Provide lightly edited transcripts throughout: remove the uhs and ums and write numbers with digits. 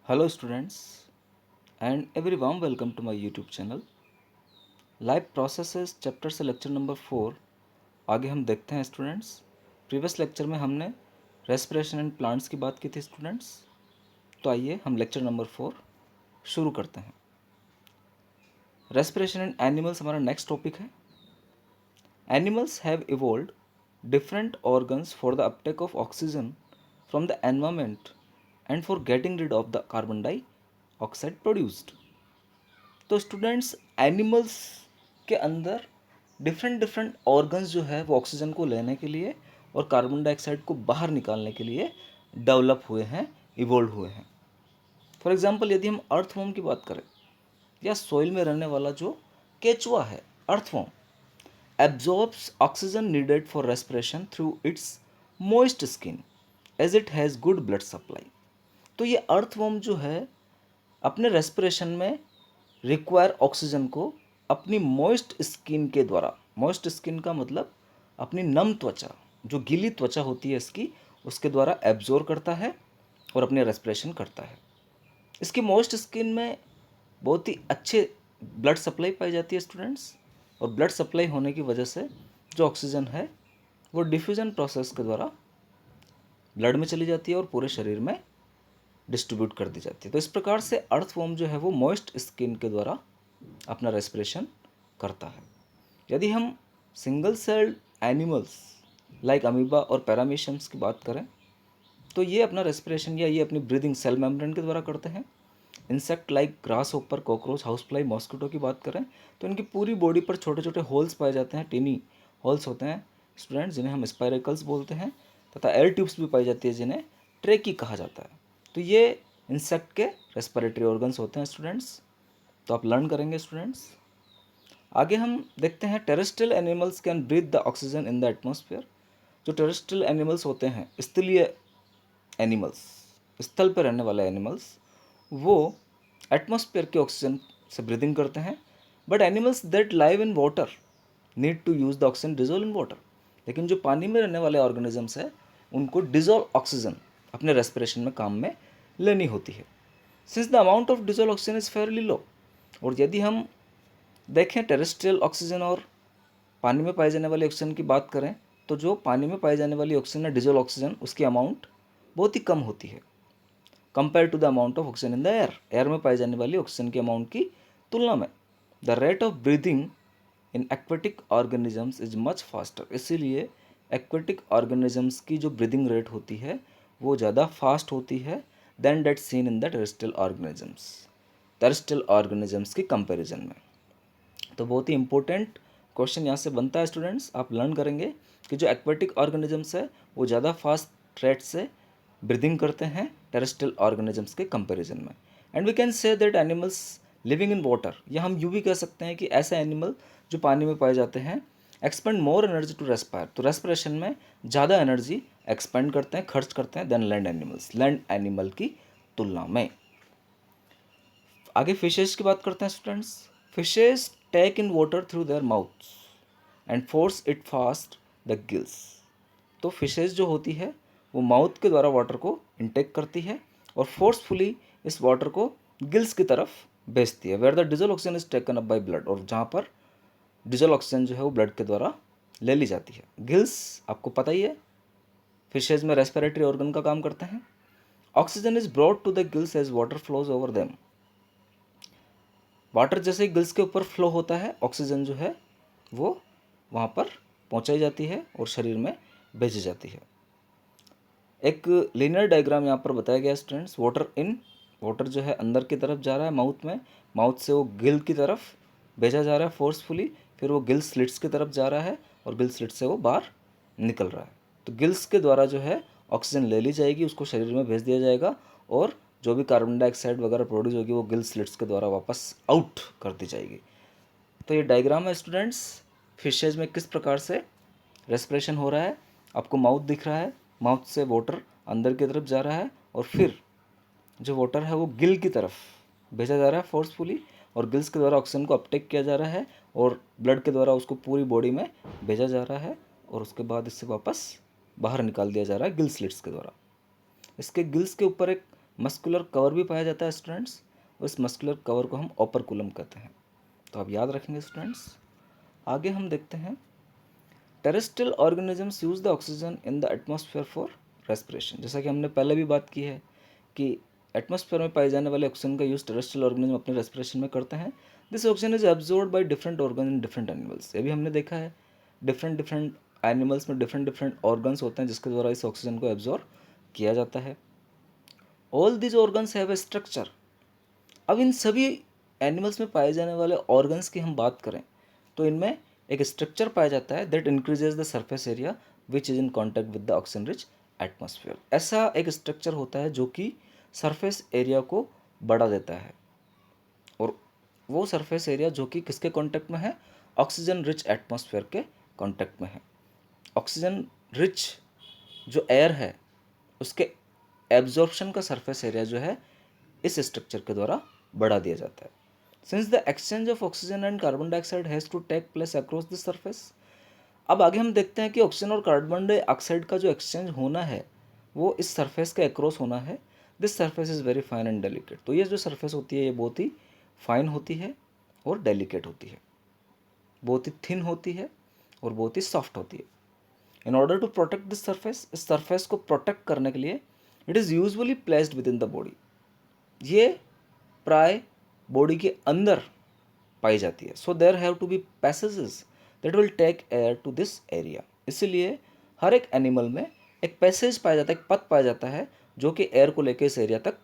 Hello students and every warm welcome to my YouTube channel. Live processes chapter से lecture number 4 आगे हम देखते हैं स्टूडेंट्स। प्रीवियस लेक्चर में हमने रेस्पिरेशन एंड प्लांट्स की बात की थी स्टूडेंट्स। तो आइए हम लेक्चर नंबर 4 शुरू करते हैं। रेस्पिरेशन एंड एनिमल्स हमारा नेक्स्ट टॉपिक है। Animals have evolved different organs for the uptake of oxygen from the environment and for getting rid of the carbon dioxide produced. तो स्टूडेंट्स एनिमल्स के अंदर different different organs जो है वो oxygen को लेने के लिए और कार्बन डाइऑक्साइड को बाहर निकालने के लिए डेवलप हुए हैं, इवोल्व हुए हैं। फॉर एग्जांपल यदि हम अर्थवॉर्म की बात करें या सॉइल में रहने वाला जो केचुआ है, earthworm absorbs oxygen needed for respiration through its moist skin as it has good blood supply. तो ये अर्थवॉर्म जो है अपने रेस्पिरेशन में रिक्वायर ऑक्सीजन को अपनी मॉइस्ट स्किन के द्वारा, मॉइस्ट स्किन का मतलब अपनी नम त्वचा, जो गीली त्वचा होती है इसकी, उसके द्वारा एब्जॉर्ब करता है और अपने रेस्पिरेशन करता है। इसकी मॉइस्ट स्किन में बहुत ही अच्छे ब्लड सप्लाई पाई जाती है स्टूडेंट्स, और ब्लड सप्लाई होने की वजह से जो ऑक्सीजन है वो डिफ्यूजन प्रोसेस के द्वारा ब्लड में चली जाती है और पूरे शरीर में डिस्ट्रीब्यूट कर दी जाती है। तो इस प्रकार से अर्थवॉर्म जो है वो मॉइस्ट स्किन के द्वारा अपना रेस्पिरेशन करता है। यदि हम single celled animals like amoeba और पैरामीशियम्स की बात करें तो ये अपना रेस्पिरेशन या ये अपनी ब्रीदिंग सेल मेम्ब्रेन के द्वारा करते हैं। Insect like grass hopper, cockroach, house fly, mosquito की बात करें तो इनकी पूरी बॉडी पर छोटे छोटे होल्स पाए जाते हैं, टिनी होल्स होते हैं स्टूडेंट्स, जिन्हें हम स्पाइरेकल्स बोलते हैं, तथा एयर ट्यूब्स भी पाई जाती है जिन्हें ट्रेकी कहा जाता है। तो ये इंसेक्ट के रेस्पिरेटरी ऑर्गन्स होते हैं स्टूडेंट्स। तो आप लर्न करेंगे स्टूडेंट्स। आगे हम देखते हैं terrestrial animals can breathe the oxygen in the atmosphere. जो टेरेस्ट्रियल एनिमल्स होते हैं, स्थलीय एनिमल्स, स्थल पर रहने वाले एनिमल्स, वो एटमॉस्फेयर के ऑक्सीजन से ब्रीदिंग करते हैं। But animals that live in water need to use the oxygen dissolve in water. लेकिन जो पानी में रहने वाले ऑर्गेनिजम्स हैं उनको डिजोल्व ऑक्सीजन अपने रेस्पिरेशन में काम में लेनी होती है। Since the amount of dissolve oxygen is fairly low. और यदि हम देखें टेरेस्ट्रियल ऑक्सीजन और पानी में पाए जाने वाली ऑक्सीजन की बात करें तो जो पानी में पाई जाने वाली ऑक्सीजन है डिजोल्व ऑक्सीजन, उसकी अमाउंट बहुत ही कम होती है compare to the amount of oxygen in the air. Air में पाई जाने वाली ऑक्सीजन की अमाउंट की तुलना में the rate of breathing in aquatic organisms is much faster. इसीलिए एक्वेटिक ऑर्गेनिजम्स की जो ब्रीदिंग रेट होती है वो ज़्यादा फास्ट होती है than that seen in the terrestrial organisms, terrestrial organisms की कंपैरिजन में। तो बहुत ही इंपॉर्टेंट क्वेश्चन यहाँ से बनता है स्टूडेंट्स। आप लर्न करेंगे कि जो एक्वेटिक ऑर्गेनिजम्स है वो ज़्यादा फास्ट रेट से ब्रीदिंग करते हैं टेरेस्ट्रियल ऑर्गेनिजम्स के कंपैरिजन में। And we can say that animals living in water, या हम यूँ भी कह सकते हैं कि ऐसे एनिमल जो पानी में पाए जाते हैं expend more energy to respire. तो रेस्पिरेशन में ज़्यादा एनर्जी एक्सपेंड करते हैं, खर्च करते हैं than land animals, land animal की तुलना में। आगे फिशेस की बात करते हैं students. Fishes take in water through their mouths and force it past the gills. तो फिशेस जो होती है वो माउथ के द्वारा वाटर को इनटेक करती है और फोर्सफुली इस वाटर को गिल्स की तरफ भेजती है, where the dissolved oxygen is taken up by blood. और जहाँ पर डिजल ऑक्सीजन जो है वो ब्लड के द्वारा ले ली जाती है। गिल्स आपको पता ही है फिशेज में रेस्पिरेटरी ऑर्गन का काम करते हैं। Oxygen is brought to the gills as water flows over them. Water जैसे ही गिल्स के ऊपर फ्लो होता है ऑक्सीजन जो है वो वहाँ पर पहुँचाई जाती है और शरीर में भेजी जाती है। एक लीनियर डायग्राम यहाँ पर बताया गया स्टूडेंट्स। वाटर जो है अंदर की तरफ जा रहा है माउथ में, माउथ से वो गिल की तरफ भेजा जा रहा है फोर्सफुली, फिर वो गिल स्लिट्स की तरफ जा रहा है और गिल स्लिट से वो बाहर निकल रहा है। तो गिल्स के द्वारा जो है ऑक्सीजन ले ली जाएगी, उसको शरीर में भेज दिया जाएगा और जो भी कार्बन डाइऑक्साइड वगैरह प्रोड्यूस होगी वो गिल स्लिट्स के द्वारा वापस आउट कर दी जाएगी। तो ये डायग्राम है स्टूडेंट्स, फिशेज में किस प्रकार से रेस्पिरेशन हो रहा है। आपको माउथ दिख रहा है, माउथ से वाटर अंदर की तरफ जा रहा है और फिर जो वाटर है वो गिल की तरफ भेजा जा रहा है फोर्सफुली, और गिल्स के द्वारा ऑक्सीजन को अपटेक किया जा रहा है और ब्लड के द्वारा उसको पूरी बॉडी में भेजा जा रहा है और उसके बाद इससे वापस बाहर निकाल दिया जा रहा है गिल स्लिट्स के द्वारा। इसके गिल्स के ऊपर एक मस्कुलर कवर भी पाया जाता है स्टूडेंट्स। उस मस्कुलर कवर को हम ओपरकुलम कहते हैं। तो आप याद रखेंगे स्टूडेंट्स। आगे हम देखते हैं, terrestrial organisms use the oxygen in the atmosphere for respiration. जैसा कि हमने पहले भी बात की है कि एटमॉस्फेयर में पाए जाने वाले ऑक्सीजन का यूज टेरेस्ट्रियल ऑर्गेनिज्म अपने रेस्पिरेशन में करते हैं। This oxygen is absorbed by different organ in different animals. ये भी हमने देखा है, डिफरेंट डिफरेंट एनिमल्स में डिफरेंट डिफरेंट ऑर्गन्स होते हैं जिसके द्वारा इस ऑक्सीजन को एब्जॉर्ब किया जाता है। All these organs have a structure. अब इन सभी एनिमल्स में पाए जाने वाले ऑर्गन्स की हम बात करें तो इनमें एक स्ट्रक्चर पाया जाता है that increases the surface area which is in contact with the oxygen rich atmosphere. ऐसा एक स्ट्रक्चर होता है जो कि सरफेस एरिया को बढ़ा देता है, और वो सरफेस एरिया जो कि किसके कांटेक्ट में है, ऑक्सीजन रिच एटमॉस्फेयर के कांटेक्ट में है। ऑक्सीजन रिच जो एयर है उसके एब्जॉर्प्शन का सरफेस एरिया जो है इस स्ट्रक्चर के द्वारा बढ़ा दिया जाता है। Since the exchange of oxygen and carbon dioxide has to take place across the surface. अब आगे हम देखते हैं कि ऑक्सीजन और कार्बन डाइऑक्साइड का जो एक्सचेंज होना है वो इस सरफेस के अक्रॉस होना है। This surface is very fine and delicate. तो ये जो सरफेस होती है ये बहुत ही फाइन होती है और डेलिकेट होती है, बहुत ही थिन होती है और बहुत ही सॉफ्ट होती है। In order to protect this surface, इस सरफेस को प्रोटेक्ट करने के लिए it is usually placed within the body. ये प्राय बॉडी के अंदर पाई जाती है। So there have to be passages that will take air to this area. इसलिए हर एक एनिमल में एक पैसेज पाया जाता है, एक पथ पाया जाता है जो कि एयर को लेकर इस एरिया तक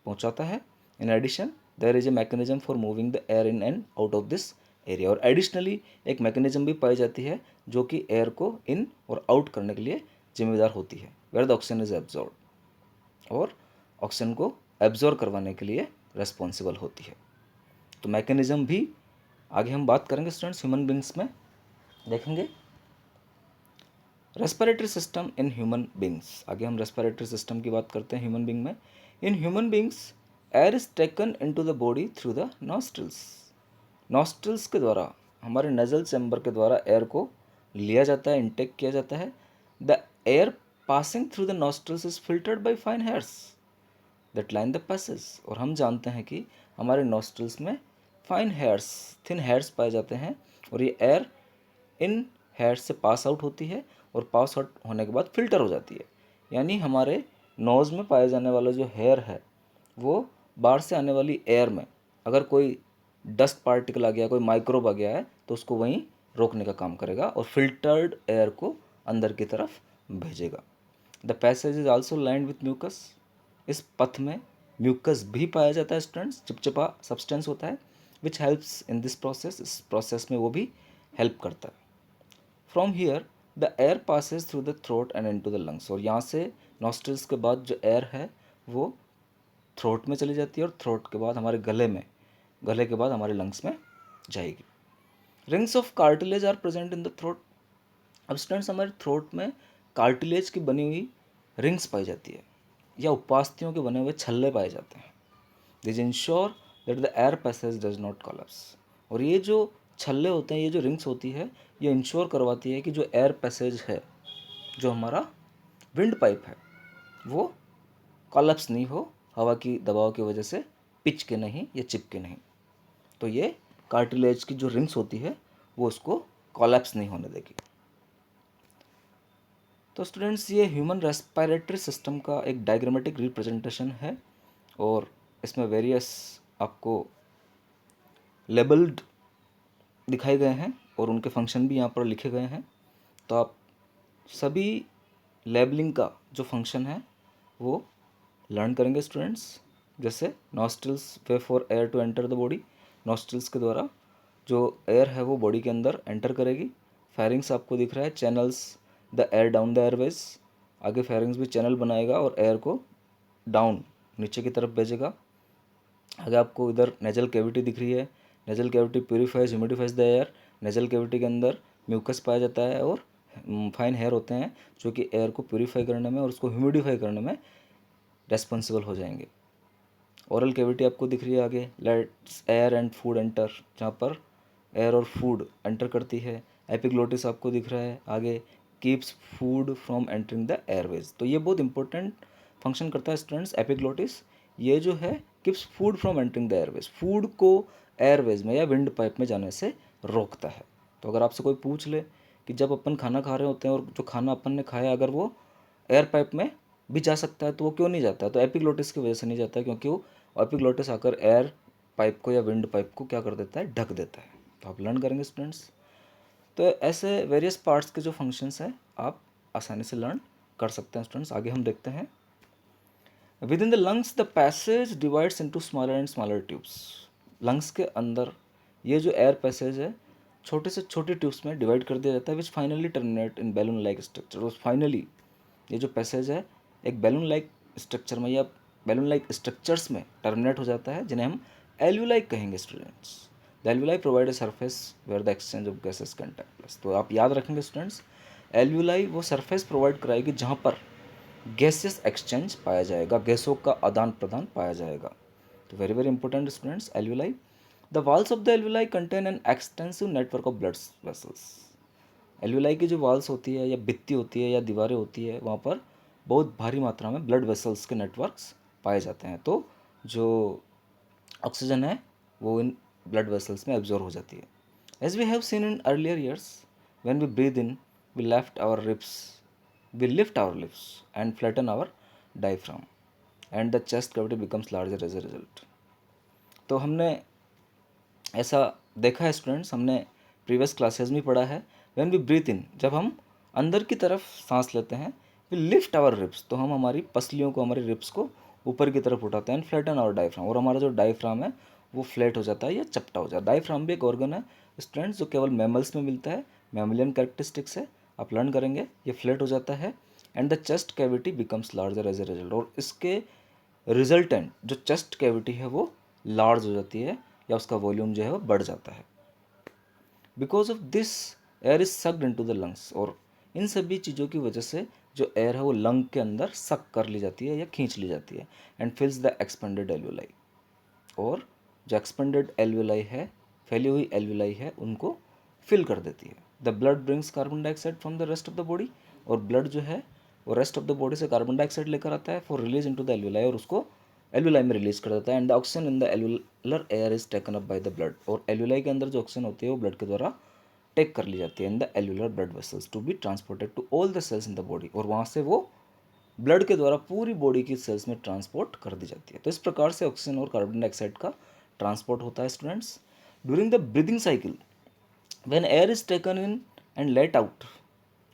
पहुंचाता है। In addition there is a mechanism for moving the air in and out of this area. और एडिशनली एक मैकेनिज्म भी पाई जाती है जो कि एयर को इन और आउट करने के लिए जिम्मेदार होती है, where the oxygen is absorb, और ऑक्सीजन को एब्जॉर्ब करवाने के लिए रेस्पॉन्सिबल होती है। तो मैकेनिज्म भी आगे हम बात करेंगे स्टूडेंट्स, ह्यूमन बींग्स में देखेंगे। Respiratory system in human beings, आगे हम रेस्पिरेटरी सिस्टम की बात करते हैं ह्यूमन बींग में। In human beings air is taken into the body through the nostrils. Nostrils के द्वारा, हमारे नजल चैम्बर के द्वारा एयर को लिया जाता है, इनटेक किया जाता है। The air passing through the nostrils is filtered by fine hairs that line the passage. और हम जानते हैं कि हमारे नॉस्ट्रिल्स में फाइन हेयर्स, थिन हेयर्स पाए जाते हैं, और ये एयर इन हेयर्स से पास आउट होती है और पास आउट होने के बाद फिल्टर हो जाती है। यानी हमारे नोज़ में पाए जाने वाला जो हेयर है वो बाहर से आने वाली एयर में अगर कोई डस्ट पार्टिकल आ गया, कोई माइक्रोब आ गया है तो उसको वहीं रोकने का काम करेगा और फिल्टर्ड एयर को अंदर की तरफ भेजेगा। The passage is also lined with mucus. इस पथ में म्यूकस भी पाया जाता है स्टूडेंट्स, चिपचिपा सब्सटेंस होता है which helps in this process. इस प्रोसेस में वो भी हेल्प करता है। From here the air Passage through the throat and into the lungs. और यहाँ से नॉस्ट्रिल्स के बाद जो एयर है वो थ्रोट में चली जाती है और थ्रोट के बाद हमारे गले में, गले के बाद हमारे लंग्स में जाएगी। Rings of cartilage are present in the throat. अब स्टूडेंट्स हमारे थ्रोट में कार्टिलेज की बनी हुई रिंग्स पाई जाती है या उपास्थियों के बने हुए छल्ले पाए जाते हैं। This ensure that the air passage does not collapse. और ये जो छल्ले होते हैं, ये जो रिंग्स होती है, ये इंश्योर करवाती है कि जो एयर पैसेज है, जो हमारा विंड पाइप है, वो कोलैप्स नहीं हो हवा की दबाव की वजह से, पिच के नहीं या चिपके नहीं। तो ये कार्टिलेज की जो रिंग्स होती है वो उसको कोलैप्स नहीं होने देगी। तो स्टूडेंट्स ये ह्यूमन रेस्पिरेटरी सिस्टम का एक डायग्रामेटिक रिप्रेजेंटेशन है और इसमें वेरियस आपको लेबल्ड दिखाए गए हैं और उनके फंक्शन भी यहाँ पर लिखे गए हैं। तो आप सभी लेबलिंग का जो फंक्शन है वो लर्न करेंगे स्टूडेंट्स। जैसे nostrils way for air to enter the body, nostrils के द्वारा जो एयर है वो बॉडी के अंदर एंटर करेगी। फेरिंग्स आपको दिख रहा है, channels the air down the Airways. आगे फेरिंग्स भी चैनल बनाएगा और एयर को डाउन नीचे की तरफ भेजेगा। आगे आपको इधर नेजल कैविटी दिख रही है, nasal cavity purifies humidifies the air. Nasal cavity के अंदर म्यूकस पाया जाता है और फाइन हेयर होते हैं जो कि एयर को प्यूरिफाई करने में और उसको ह्यूमिडिफाई करने में रेस्पॉन्सिबल हो जाएंगे। ओरल कैविटी आपको दिख रही है आगे, let's air and food enter, जहाँ पर एयर और फूड एंटर करती है। एपिग्लोटिस आपको दिख रहा है आगे, keeps food from entering the Airways. तो ये बहुत इंपॉर्टेंट फंक्शन करता है स्टूडेंट्स एपिग्लोटिस। ये जो है keeps food from entering the Airways, food को एयरवेज में या विंड पाइप में जाने से रोकता है। तो अगर आपसे कोई पूछ ले कि जब अपन खाना खा रहे होते हैं और जो खाना अपन ने खाया अगर वो एयर पाइप में भी जा सकता है तो वो क्यों नहीं जाता है, तो एपिग्लोटिस की वजह से नहीं जाता है, क्योंकि वो एपिग्लोटिस आकर एयर पाइप को या विंड पाइप को क्या कर देता है, ढक देता है। तो आप लर्न करेंगे स्टूडेंट्स। तो ऐसे वेरियस पार्ट्स के जो फंक्शंस हैं आप आसानी से लर्न कर सकते हैं स्टूडेंट्स। आगे हम देखते हैं with in the lungs the passage divides into smaller and smaller tubes. Lungs के अंदर ये जो एयर पैसेज है छोटे से छोटे ट्यूब्स में डिवाइड कर दिया जाता है which finally terminate in balloon like structure. और फाइनली ये जो पैसेज है एक बैलून लाइक स्ट्रक्चर में या बैलून लाइक स्ट्रक्चर्स में टर्मिनेट हो जाता है जिन्हें हम एल्यूलाई कहेंगे students. The alveoli provide a surface where the exchange of gases can take place. तो आप याद रखेंगे स्टूडेंट्स, एल्यूलाई वो सरफेस प्रोवाइड कराएगी जहाँ पर गैसेस एक्सचेंज पाया जाएगा, गैसों का आदान प्रदान पाया जाएगा। तो very very important students, एल्यूलाई। The walls of the एल्यूलाई contain an extensive network of blood vessels. एल्यूलाई की जो वॉल्स होती है या भित्ति होती है या दीवारें होती है वहाँ पर बहुत भारी मात्रा में ब्लड वेसल्स के नेटवर्क्स पाए जाते हैं। तो जो ऑक्सीजन है वो इन ब्लड वेसल्स में एब्जॉर्ब हो जाती है। As we have seen in earlier years when we breathe in we lift our lips and flatten our diaphragm and the chest cavity becomes larger as a result। तो हमने ऐसा देखा है students, हमने प्रीवियस क्लासेस में पढ़ा है when we breathe इन, जब हम अंदर की तरफ सांस लेते हैं, वी लिफ्ट आवर रिब्स, तो हम हमारी पसलियों को, हमारे रिब्स को ऊपर की तरफ उठाते हैं, एंड फ्लैटन आवर डायफ्राम, और हमारा जो डायफ्राम है वो फ्लैट हो जाता है या चपटा हो जाता है। डायफ्राम भी एक ऑर्गन है स्टूडेंट्स जो केवल मैमल्स में मिलता है, मैमलियन कैरेक्टरिस्टिक्स है, आप लर्न करेंगे। ये फ्लैट हो जाता है and the chest cavity becomes larger as a result, और इसके रिजल्टेंट जो चेस्ट कैविटी है वो लार्ज हो जाती है या उसका वॉल्यूम जो है वो बढ़ जाता है। Because of this air is sucked into the lungs, और इन सभी चीज़ों की वजह से जो एयर है वो लंग के अंदर सक कर ली जाती है या खींच ली जाती है, एंड फिल्स द एक्सपेंडेड एल्यूलाई, और जो एक्सपेंडेड एल्यूलाई है, फैली हुई एल्यूलाई है, उनको फिल कर देती है। The blood brings carbon dioxide from the rest of the body, और ब्लड जो है वो रेस्ट ऑफ द बॉडी से कार्बन डाइऑक्साइड लेकर आता है फॉर रिलीज इनटू द एल्यूलाई, और उसको एल्यूलाई में रिलीज कर देता है। And the oxygen in the एल्यूलर air is taken up by the blood, और एल्यूलाई के अंदर जो ऑक्सीजन होती है वो ब्लड के द्वारा टेक कर ली जाती है in the alveolar blood vessels to be transported to all the cells in the body, और वहाँ से वो ब्लड के द्वारा पूरी बॉडी की सेल्स में ट्रांसपोर्ट कर दी जाती है। तो इस प्रकार से ऑक्सीजन और कार्बन डाइऑक्साइड का ट्रांसपोर्ट होता है students. During the breathing cycle when air is taken in and let out,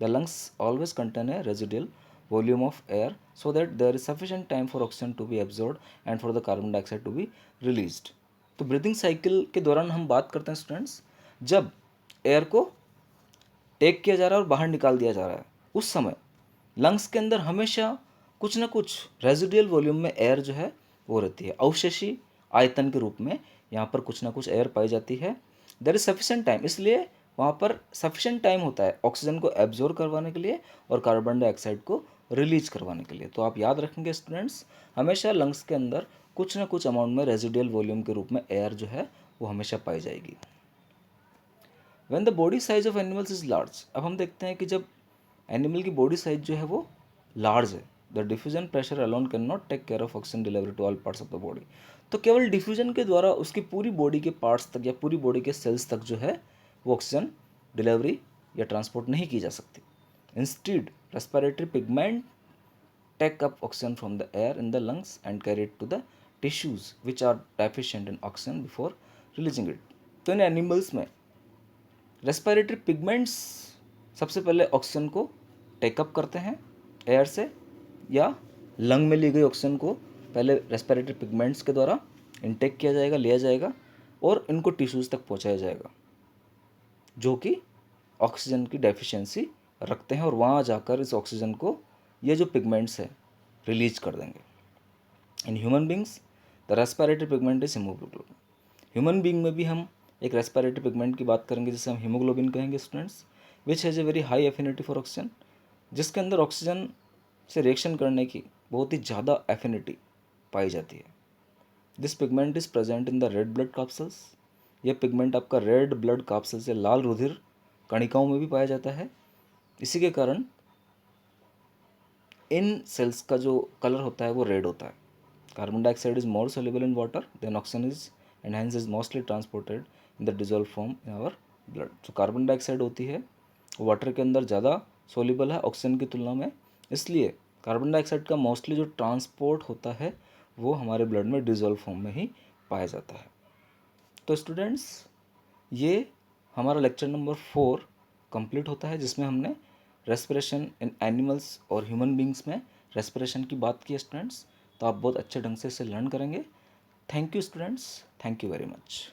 the lungs always contain a residual volume of air so that there is sufficient time for oxygen to be absorbed and for the carbon dioxide to be released। तो breathing cycle के दौरान हम बात करते हैं students, जब air को take किया जा रहा है और बाहर निकाल दिया जा रहा है, उस समय लंग्स के अंदर हमेशा कुछ ना कुछ रेजिडुअल वॉल्यूम में एयर जो है वो रहती है, अवशेषी आयतन के रूप में यहाँ पर कुछ ना कुछ एयर पाई जाती है। देयर इज सफिशेंट टाइम, इसलिए वहाँ पर सफिशेंट टाइम होता है ऑक्सीजन को एब्जॉर्ब करवाने के लिए और कार्बन डाइऑक्साइड को रिलीज करवाने के लिए। तो आप याद रखेंगे स्टूडेंट्स, हमेशा लंग्स के अंदर कुछ ना कुछ अमाउंट में रेजिडुअल वॉल्यूम के रूप में एयर जो है वो हमेशा पाई जाएगी। When the body size of animals is large, अब हम देखते हैं कि जब एनिमल की बॉडी साइज जो है वो लार्ज है, the diffusion pressure alone can not take care of oxygen delivery to all parts of the body, तो केवल डिफ्यूजन के द्वारा उसकी पूरी बॉडी के पार्ट्स तक या पूरी बॉडी के सेल्स तक जो है वो ऑक्सीजन डिलीवरी या ट्रांसपोर्ट नहीं की जा सकती। Instead respiratory pigment take up oxygen from the air in the lungs and carry it to the tissues which are deficient in oxygen before releasing it। तो इन एनिमल्स में रेस्पिरेटरी पिगमेंट्स सबसे पहले oxygen को take up करते हैं air से, या lung में ली गई ऑक्सीजन को पहले रेस्पिरेटरी पिगमेंट्स के द्वारा इनटेक किया जाएगा, लिया जाएगा, और इनको टिश्यूज़ तक पहुंचाया जाएगा जो कि ऑक्सीजन की डेफिशिएंसी रखते हैं, और वहाँ जाकर इस ऑक्सीजन को ये जो पिगमेंट्स है रिलीज कर देंगे। In human beings the respiratory pigment is haemoglobin. Human being में भी हम एक रेस्पिरेटरी पिगमेंट की बात करेंगे जिसे हम हीमोग्लोबिन कहेंगे students, which has a very high affinity for oxygen, जिसके अंदर ऑक्सीजन से रिएक्शन करने की बहुत ही ज़्यादा एफिनिटी पाई जाती है। This pigment is present in the red blood capsules, यह पिगमेंट आपका रेड ब्लड कैप्सूल से लाल रुधिर कणिकाओं में भी पाया जाता है। इसी के कारण इन सेल्स का जो कलर होता है वो रेड होता है। Carbon dioxide is more soluble in water than oxygen is and hence is mostly transported in the dissolved form in our blood. तो कार्बन डाइऑक्साइड होती है वाटर के अंदर ज़्यादा सोल्यूबल है ऑक्सीजन की तुलना में, इसलिए कार्बन डाइऑक्साइड का मोस्टली जो ट्रांसपोर्ट होता है वो हमारे ब्लड में डिजोल्व फॉर्म में ही पाया जाता है। तो स्टूडेंट्स, ये हमारा लेक्चर नंबर 4 कंप्लीट होता है, जिसमें हमने रेस्पिरेशन इन एनिमल्स और ह्यूमन बींग्स में रेस्पिरेशन की बात की है स्टूडेंट्स। तो आप बहुत अच्छे ढंग से इसे लर्न करेंगे। Thank you students, thank you very much.